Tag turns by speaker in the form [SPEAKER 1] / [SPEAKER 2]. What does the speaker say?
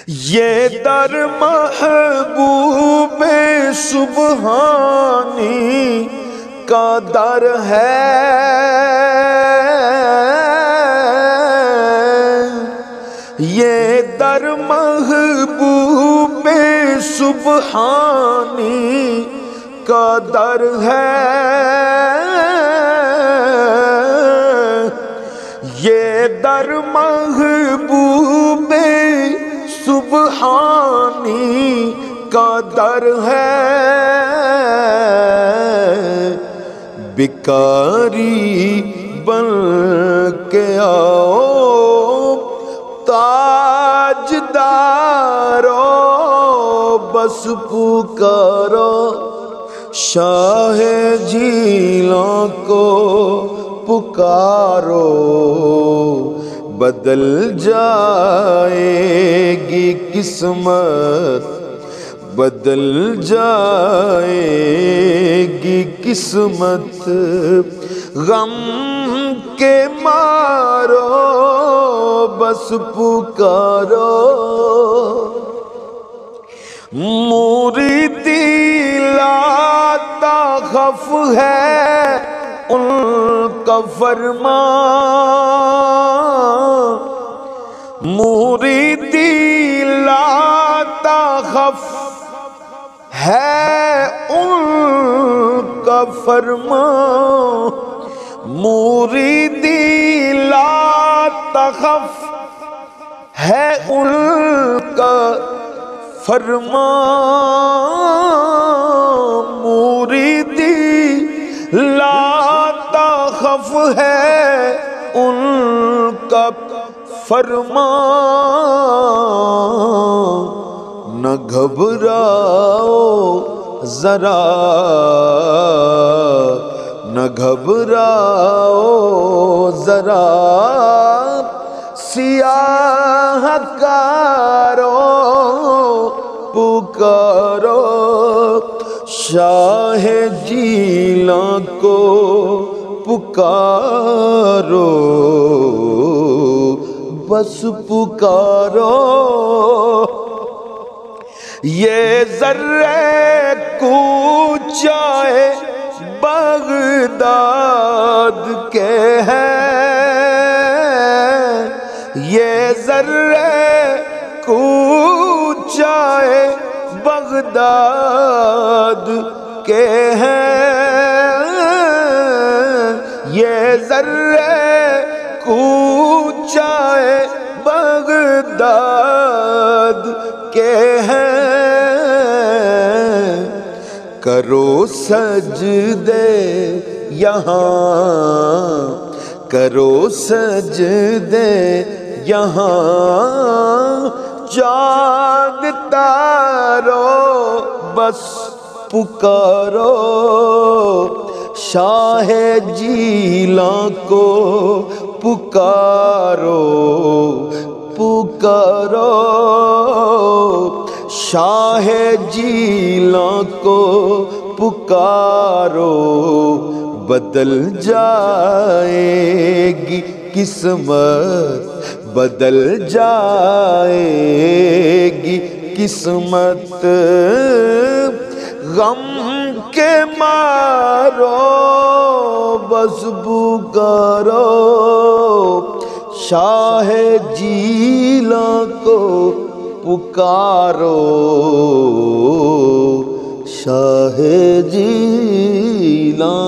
[SPEAKER 1] یہ در محبوب سبحانی کا در ہے، یہ در محبوب سبحانی کا در ہے، یہ در محبوب سبحانی کا در ہے، بکاری بن کے آؤ تاجدارو، بس پکارو شاہ جیلوں کو پکارو، بدل جائے گی قسمت، بدل جائے گی قسمت، غم کے مارو بس پکارو، موریدی لا خف ہے ان کا فرمان، موریدی لا تخف ہے ان کا فرمان، موریدی لا تخف ہے ان کا فرمان، موریدی لا تخف ہے ان کا فرمان، نہ گھبراؤ ذرا، نہ گھبراؤ ذرا، سیاہ کارو پکارو شاہ جیلاں کو پکارو، بس پکارو، یہ ذرے کوچائے بغداد کے ہیں، یہ ذرے کوچائے بغداد کے ہیں، یہ ذرے کوچائے بغداد کے ہیں، کرو سجدے یہاں، کرو سجدے یہاں، چاند تارو بس پکارو شاہ جیلاں کو پکارو، پکارو شاہ جیلاں کو پکارو، بدل جائے گی قسمت، بدل جائے گی قسمت، غم کے مارو بس پکارو شاہ جیلاں کو پکارو، شاہ جیلاں